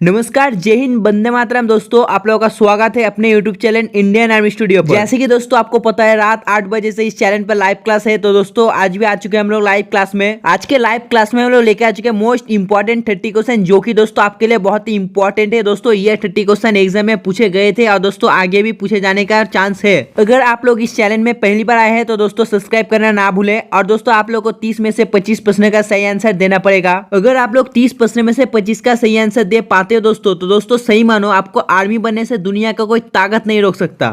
नमस्कार, जय हिंद, वंदे मातरम। दोस्तों, आप लोगों का स्वागत है अपने YouTube channel Indian army studio पर। जैसे कि दोस्तों आपको पता है, रात 8 बजे से इस चैनल पर लाइव क्लास है। तो दोस्तों आज भी आ चुके हैं हम लोग लाइव क्लास में। आज के लाइव क्लास में हम लोग लेके आ चुके हैं मोस्ट इंपॉर्टेंट 30 क्वेश्चन, जो कि दोस्तों आपके लिए बहुत ही इंपॉर्टेंट है। दोस्तों ये 30 क्वेश्चन एग्जाम में पूछे गए थे और दोस्तों आगे भी पूछे जाने का चांस है। अगर आप लोग इस चैनल में पहली बार आए हैं तो दोस्तों सब्सक्राइब करना ना भूलें। और दोस्तों आप लोग को 30 में से 25 प्रश्न का सही आंसर देना पड़ेगा। अगर आप लोग 30 प्रश्न में से 25 का सही आंसर दे पाते हो दोस्तों सही मानो, आपको आर्मी बनने से दुनिया का कोई ताकत नहीं रोक सकता।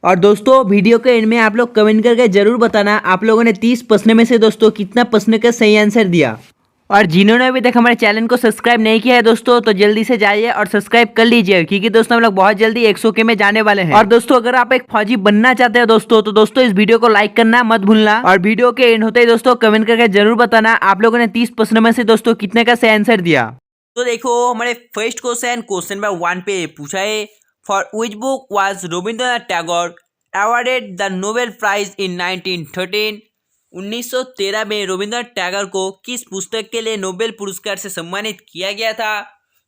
और दोस्तों वीडियो के एंड में आप लोग कमेंट करके जरूर बताना आप लोगों ने 30 प्रश्न में से दोस्तों कितना प्रश्न का सही आंसर दिया। और जिन्होंने अभी तक हमारे चैनल को सब्सक्राइब नहीं किया है दोस्तों, तो जल्दी से जाइए और सब्सक्राइब कर लीजिए, क्योंकि दोस्तों हम लोग बहुत जल्दी 100K में जाने वाले हैं। और दोस्तों अगर आप एक फौजी बनना चाहते हो दोस्तों, तो दोस्तों इस वीडियो को लाइक करना मत भूलना। और वीडियो के एंड होते ही दोस्तों कमेंट करके जरूर बताना आप लोगों ने 30 प्रश्न में से दोस्तों कितने का सही आंसर दिया। तो देखो हमारे फर्स्ट क्वेश्चन नंबर 1 पे पूछा है, for which book was Rabindranath Tagore awarded the Nobel Prize in 1913। 1913 में रविंद्रनाथ टैगोर को किस पुस्तक के लिए नोबेल पुरस्कार से सम्मानित किया गया था।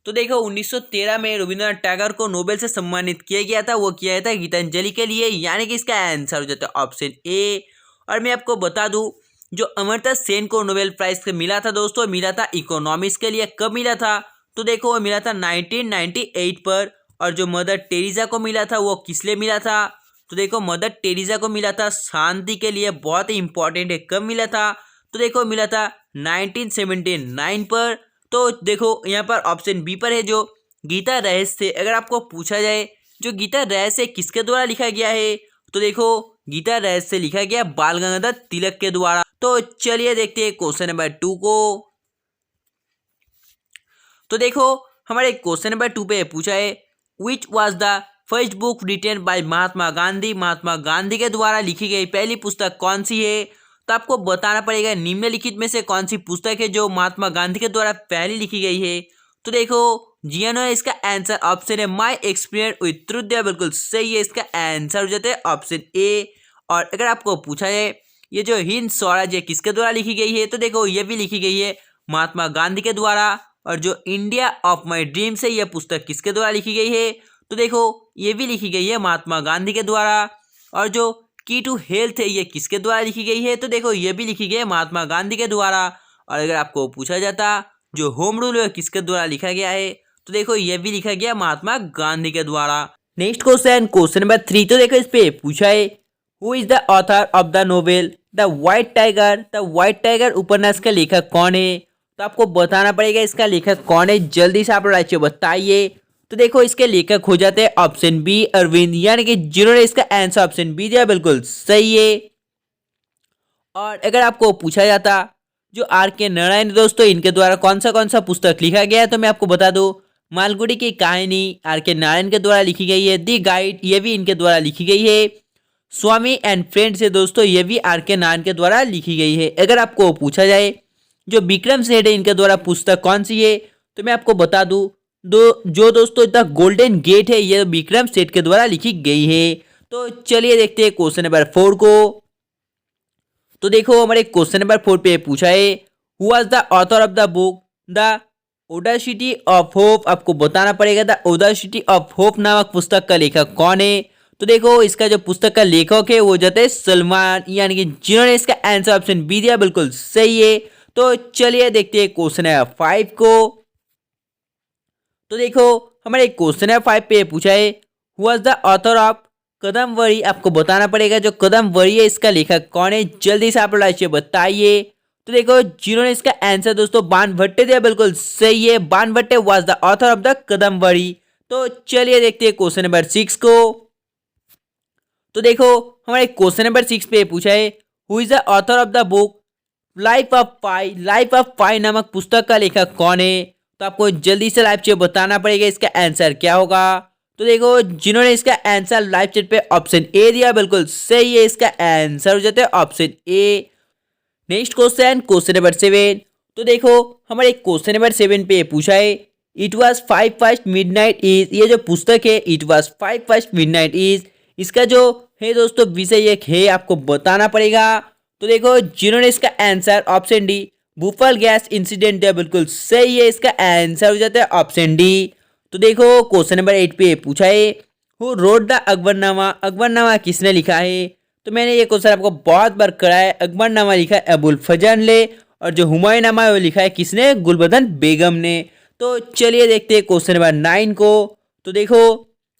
तो देखो 1913 में रविंद्रनाथ टैगोर को नोबेल से सम्मानित किया गया था, वो किया था गीतांजलि के लिए, यानी कि इसका आंसर हो जाता है ऑप्शन ए। और मैं आपको बता दूं, जो अमर्त्य सेन को नोबेल प्राइज मिला था दोस्तों, मिला था इकोनॉमिक्स के लिए। कब मिला था? तो देखो वो मिला था 1998 पर। और जो मदर टेरेसा को मिला था वो किस लिए मिला था? तो देखो मदर टेरेसा को मिला था शांति के लिए, बहुत ही इंपॉर्टेंट है। कब मिला था? तो देखो मिला था 1979 पर। तो देखो यहाँ पर ऑप्शन बी पर है जो गीता रहस्य। अगर आपको पूछा जाए जो गीता रहस्य किसके द्वारा लिखा गया है, तो देखो गीता रहस्य लिखा गया बाल गंगाधर तिलक के द्वारा। तो चलिए देखते हैं क्वेश्चन नंबर 2 को। तो देखो हमारे क्वेश्चन नंबर 2 पे पूछा है, which was the first book written by Mahatma Gandhi. Mahatma Gandhi के द्वारा लिखी गई पहली पुस्तक कौन सी है? तो आपको बताना पड़ेगा निम्नलिखित में से कौन सी पुस्तक है जो महात्मा गांधी के द्वारा पहली लिखी गई है। तो देखो जियानो है इसका आंसर ऑप्शन है माई एक्सपीरियंस विथ ट्रुथ। बिल्कुल सही है, इसका आंसर हो जाता है ऑप्शन ए। और अगर आपको पूछा जाए ये जो हिंद स्वराज है किसके द्वारा लिखी गई है, तो देखो ये भी लिखी गई है महात्मा गांधी के द्वारा। और जो इंडिया ऑफ माई ड्रीम्स है यह पुस्तक किसके द्वारा लिखी गई है, तो देखो ये भी लिखी गई है महात्मा गांधी के द्वारा। और जो की टू हेल्थ है ये किसके द्वारा लिखी गई है, तो देखो ये भी लिखी गई है महात्मा गांधी के द्वारा। और अगर आपको पूछा जाता जो होम रूल है किसके द्वारा लिखा गया है, तो देखो ये भी लिखा गया महात्मा गांधी के द्वारा। Next question number 3। तो देखो इस पे पूछा है, who is the author of the novel the white tiger. The white tiger उपन्यास का लेखक कौन है? तो आपको बताना पड़ेगा इसका लेखक कौन है, जल्दी से आप लोग राज्य बताइए। तो देखो इसके लेखक हो जाते हैं ऑप्शन बी अरविंद, यानी कि जिन्होंने इसका आंसर ऑप्शन बी दिया बिल्कुल सही है। और अगर आपको पूछा जाता जो R.K. नारायण दोस्तों इनके द्वारा कौन सा पुस्तक लिखा गया है, तो मैं आपको बता दूं मालगुडी की कहानी R.K. नारायण के द्वारा लिखी गई है। दी गाइड ये भी इनके द्वारा लिखी गई है। स्वामी एंड फ्रेंड्स है दोस्तों, ये भी R.K. नारायण के द्वारा लिखी गई है। अगर आपको पूछा जाए जो विक्रम सेठ है इनके द्वारा पुस्तक कौन सी है, तो मैं आपको बता दूं जो दोस्तों द गोल्डन गेट है ये विक्रम सेठ के द्वारा लिखी गई है। तो चलिए देखते हैं क्वेश्चन नंबर 4 को। तो देखो हमारे क्वेश्चन नंबर 4 पे पूछा है, who was the author of the book the Audacity of hope. आपको बताना पड़ेगा द ओडासिटी ऑफ होप नामक पुस्तक का लेखक कौन है। तो देखो इसका जो पुस्तक का लेखक है वो जाते हैं सलमान, यानी कि जिन्होंने इसका आंसर ऑप्शन बी दिया बिल्कुल सही है। तो चलिए देखते हैं क्वेश्चन नंबर 5 को। तो देखो हमारे क्वेश्चन नंबर 5 पे पूछा है, who was the author of Kadambari. आपको बताना पड़ेगा जो कदमवरी है इसका लेखक कौन है, जल्दी से आप लोग बताइए। तो देखो जिन्होंने इसका आंसर दोस्तों बाणभट्ट दिया बिल्कुल सही है, Banabhatta was the author of the Kadambari. तो चलिए देखते हैं क्वेश्चन नंबर 6 को। तो देखो हमारे क्वेश्चन नंबर 6 पे पूछा है, who is the author of the book Life of Pi. Life of Pi नामक पुस्तक का लेखक कौन है, तो आपको जल्दी से लाइव चैट बताना पड़ेगा इसका आंसर क्या होगा। तो देखो जिन्होंने इसका आंसर लाइव चैट पे ऑप्शन ए दिया बिल्कुल सही है, इसका आंसर हो जाता है option A. Next question number 7। तो देखो हमारे क्वेश्चन नंबर 7 पे पूछा है, it was 5 past midnight is. ये जो पुस्तक है it was 5 past midnight is, इसका जो है दोस्तों विषय एक है आपको बताना पड़ेगा। तो देखो जिन्होंने इसका answer option D Bhupal gas incident दिया बिल्कुल सही है, इसका आंसर हो जाता है ऑप्शन डी। तो देखो क्वेश्चन नंबर 8 पे पूछा है who wrote the Akbarnama, Akbarnama किसने लिखा है। तो मैंने ये क्वेश्चन आपको बहुत बार करा है। अकबरनामा लिखा है अबुल फजल ने, और जो हुमायूंनामा है वो लिखा है किसने, गुलबदन बेगम ने। तो चलिए देखते हैं क्वेश्चन नंबर 9 को। तो देखो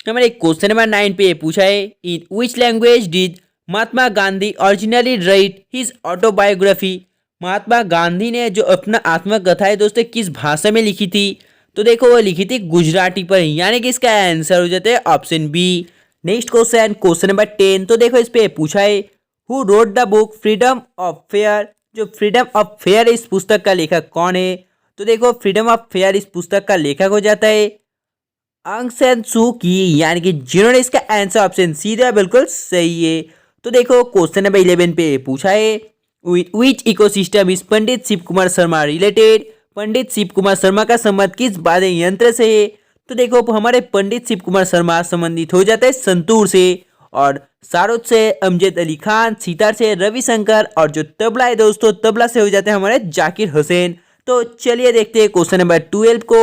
हमारे क्वेश्चन नंबर 9 पे पूछा है in which language did Mahatma Gandhi originally write his autobiography. Mahatma Gandhi ने जो अपना आत्मकथा है दोस्तों किस भाषा में लिखी थी। तो देखो वो लिखी थी गुजराती पर, यानी कि इसका आंसर हो जाता है option B. Next question, question number 10। तो देखो इस पे पूछा है who wrote the book freedom of fear. जो फ्रीडम ऑफ फेयर इस पुस्तक का लेखक कौन है। तो देखो फ्रीडम ऑफ फेयर इस पुस्तक का लेखक हो जाता है आंग सैन सू की, यानी कि जिन्होंने इसका आंसर ऑप्शन सी दिया बिल्कुल सही है। तो देखो क्वेश्चन नंबर 11 पे पूछा है which ecosystem is Pandit Shiv Kumar Sharma related. Pandit Shiv Kumar Sharma का संबंध किस वाद्य यंत्र से है। तो देखो हमारे पंडित शिव कुमार शर्मा संबंधित हो जाते हैं संतूर से, और सारोद से अमजद अली खान, सितार से रविशंकर, और जो तबला है दोस्तों तबला से हो जाते हैं हमारे जाकिर हुसैन। तो चलिए देखते हैं क्वेश्चन नंबर 12 को।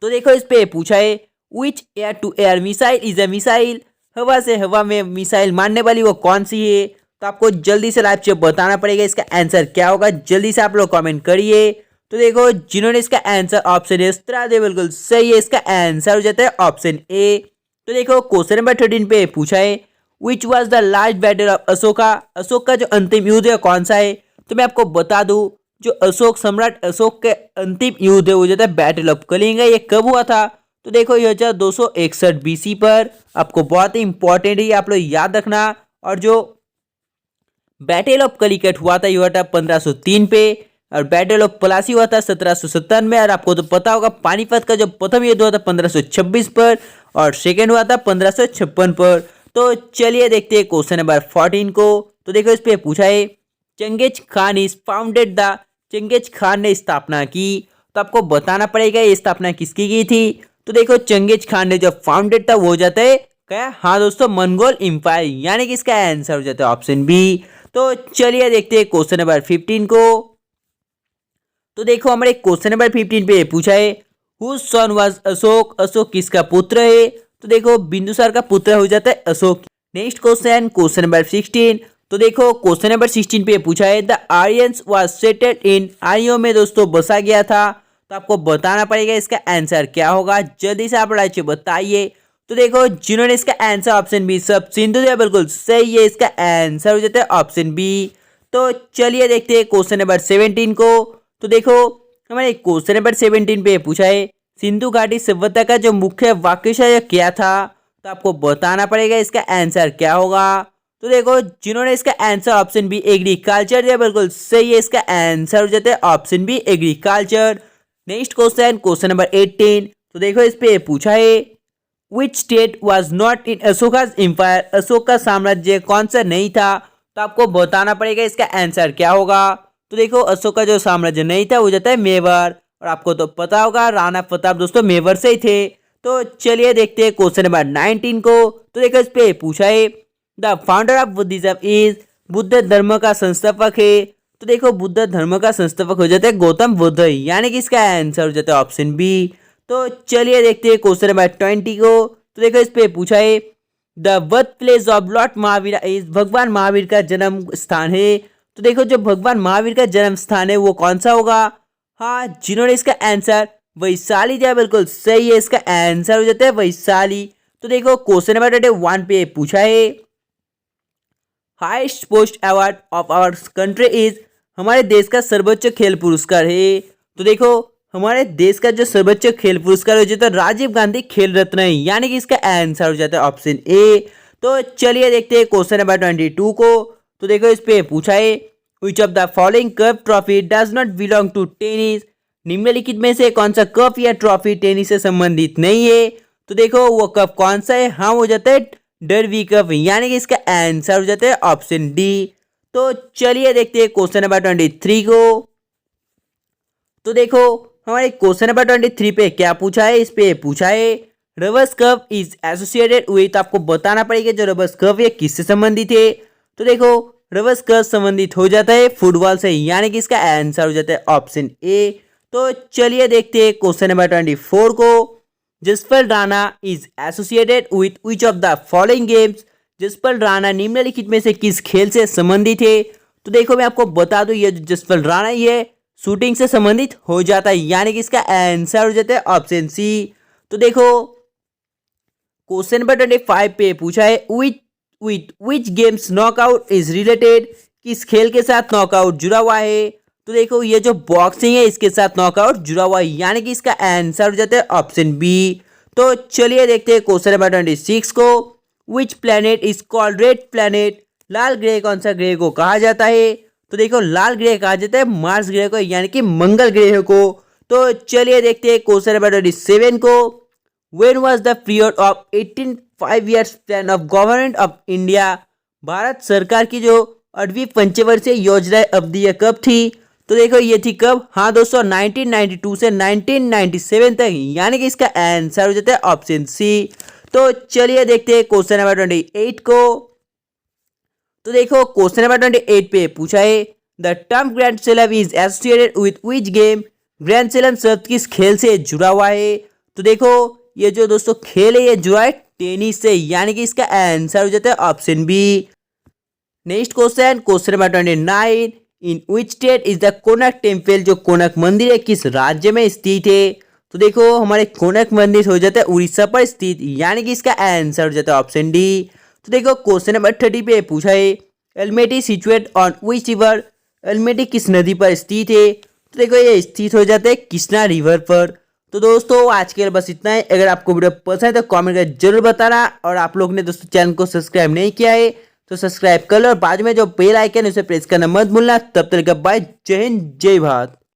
तो देखो इस पे पूछा है which air to air missile is a missile. हवा से हवा में मिसाइल मारने वाली वो कौन सी है। तो आपको जल्दी से लाइव से बताना पड़ेगा इसका आंसर क्या होगा। जल्दी से आप लोग कमेंट करिए। तो देखो जिन्होंने इसका आंसर ऑप्शन ए दे बिल्कुल सही है, इसका आंसर हो जाता है ऑप्शन ए। तो देखो क्वेश्चन नंबर 13 पे पूछा है which was the last battle of Ashoka. Ashok का जो अंतिम युद्ध है कौन सा है। तो मैं आपको बता दूं जो अशोक सम्राट अशोक के अंतिम युद्ध है वो जाता है बैटल ऑफ कलिंग। ये कब हुआ था। तो देखो ये 261 बीसी पर। आपको बहुत ही इंपॉर्टेंट है आप लोग याद रखना। और जो बैटल ऑफ कलिकट हुआ था ये हुआ था 1503 पे, और बैटल ऑफ पलासी हुआ था 1757 में। और आपको तो पता होगा पानीपत का जो प्रथम युद्ध हुआ था 1526 पर, और सेकेंड हुआ था 1556 पर। तो चलिए देखते हैं क्वेश्चन नंबर 14 को। तो देखो इस पे पूछा है Genghis Khan is founded the. Genghis Khan ने स्थापना की। तो आपको बताना पड़ेगा ये स्थापना किसकी की थी। तो देखो चंगेज खान ने जो फाउंडेड था वो हो जाता है क्या, हाँ दोस्तों मंगोल एम्पायर, यानी कि इसका आंसर हो जाता है ऑप्शन बी। तो चलिए देखते हैं क्वेश्चन नंबर 15 को। तो देखो हमारे क्वेश्चन नंबर 15 पे पूछा है whose son was Ashok. Ashok किसका पुत्र है। तो देखो बिंदुसार का पुत्र हो जाता है Ashok. Next question, question number 16। तो देखो क्वेश्चन नंबर 16 पे पूछा है the Aryans was settled in. आर्यों में दोस्तों बसा गया था। तो आपको बताना पड़ेगा इसका आंसर क्या होगा। जल्दी से आप राज्य बताइए। तो देखो जिन्होंने इसका आंसर ऑप्शन बी सब सिंधु दिया बिल्कुल सही है, इसका आंसर हो जाता है ऑप्शन बी। तो चलिए देखते हैं क्वेश्चन नंबर 17 को। तो देखो हमारे क्वेश्चन नंबर 17 पे पूछा है सिंधु घाटी सभ्यता का जो मुख्य वाक्यशय क्या था। तो आपको बताना पड़ेगा इसका आंसर क्या होगा। तो देखो जिन्होंने इसका आंसर ऑप्शन बी एग्रीकल्चर दिया बिल्कुल सही है, इसका आंसर हो जाता है option B agriculture. Next question, question number 18। तो देखो इस पे पूछा है which state was not in Ashoka's empire. Ashok का साम्राज्य कौन सा नहीं था। तो आपको बताना पड़ेगा इसका आंसर क्या होगा। तो देखो अशोक का जो साम्राज्य नहीं था वो जाता है मेवाड़, और आपको तो पता होगा राणा प्रताप दोस्तों मेवाड़ से ही थे। तो चलिए देखते हैं क्वेश्चन नंबर 19 को। तो देखो इस पे पूछा है the founder of Buddhism is. Buddha धर्म का संस्थापक है। तो देखो बुद्ध धर्म का संस्थापक हो जाता है गौतम बुद्ध, यानी कि इसका आंसर हो जाता है ऑप्शन बी। तो चलिए देखते हैं क्वेश्चन नंबर 20 को। तो देखो इस पे पूछा है the birth place of Lord Mahavir is. भगवान महावीर का जन्म स्थान है। तो देखो जो भगवान महावीर का जन्म स्थान है वो कौन सा होगा। हाँ जिन्होंने इसका आंसर वैशाली दिया बिल्कुल सही है, इसका आंसर हो जाता है वैशाली। तो देखो क्वेश्चन नंबर 21 पे पूछा है highest post award of our country is. हमारे देश का सर्वोच्च खेल पुरस्कार है। तो देखो हमारे देश का जो सर्वोच्च खेल पुरस्कार हो जाता है राजीव गांधी खेल रत्न है, यानी कि इसका आंसर हो जाता है ऑप्शन ए। तो चलिए देखते हैं क्वेश्चन नंबर 22 को। तो देखो इस पे पूछा है which of the following cup trophy does not belong to tennis. निम्नलिखित में से कौन सा कप या ट्रॉफी टेनिस से संबंधित नहीं है। तो देखो वो कप कौन सा है, हाँ वो जाता है डरबी कप, यानी कि इसका आंसर हो जाता है ऑप्शन डी। तो चलिए देखते हैं क्वेश्चन नंबर 23 को। तो देखो हमारे क्वेश्चन नंबर 23 पे क्या पूछा है। इस पे पूछा है rubbers cup is associated with. आपको बताना पड़ेगा जो रबर्स कप ये किससे संबंधित है। तो देखो रबर्स कप संबंधित हो जाता है फुटबॉल से, यानी कि इसका आंसर हो जाता है ऑप्शन ए। तो चलिए देखते हैं क्वेश्चन नंबर 24 को। Jaspal Rana is associated with which of the following games. Jaspal Rana निम्नलिखित में से किस खेल से संबंधित है। तो देखो मैं आपको बता दूं, ये जो जसपाल राणा ये शूटिंग से संबंधित हो जाता है, यानी कि इसका आंसर हो जाता है ऑप्शन सी। तो देखो क्वेश्चन नंबर 25 पे पूछा है विच गेम्स नॉकआउट इज रिलेटेड। किस खेल के साथ नॉकआउट जुड़ा हुआ है। तो देखो ये जो बॉक्सिंग है इसके साथ नॉकआउट जुड़ा हुआ है, यानी कि इसका आंसर हो जाता है ऑप्शन बी। तो चलिए देखते हैं क्वेश्चन नंबर 26 को। Which planet is called red planet. लाल ग्रह कौन सा ग्रह को कहा जाता है। तो देखो लाल ग्रह कहा जाता है मार्स ग्रह को, यानी कि मंगल ग्रह को। तो चलिए देखते हैं क्वेश्चन नंबर 27 को। When was the period of 18 5 years plan of government of India. Bharat सरकार की जो 8वीं पंचवर्षीय योजना अवधि कब थी। तो देखो ये थी कब, हाँ दोस्तों 1992 से 1997 तक, यानी कि इसका आंसर हो जाता है ऑप्शन सी। तो चलिए देखते हैं क्वेश्चन नंबर 28 को। तो देखो क्वेश्चन नंबर 28 पे पूछा है the term grand slam is associated with which game. Grand slam शब्द किस खेल से जुड़ा हुआ है। तो देखो ये जो दोस्तों खेल है ये जुड़ा है टेनिस से, यानी कि इसका आंसर हो जाता है option B. Next question number 29। In which state is the Konark temple. जो कोणार्क मंदिर है किस राज्य में स्थित है। तो देखो हमारे कोणार्क मंदिर हो जाता है उड़ीसा पर स्थित, यानी कि इसका आंसर हो जाता है ऑप्शन डी। तो देखो क्वेश्चन नंबर 30 पे पूछा है एल्मेटी सिचुएट ऑन विच रिवर। एल्मेटी किस नदी पर स्थित है। तो देखो ये स्थित हो जाता है कृष्णा रिवर पर। तो दोस्तों आज के लिए बस इतना है। अगर आपको वीडियो पसंद है तो कमेंट करके जरूर बताना, और आप लोग ने दोस्तों चैनल को सब्सक्राइब नहीं किया है तो सब्सक्राइब कर लो, और बाद में जो बेल आइकन है उसे प्रेस करना मत भूलना। तब तक बाय, जय हिंद जय भारत।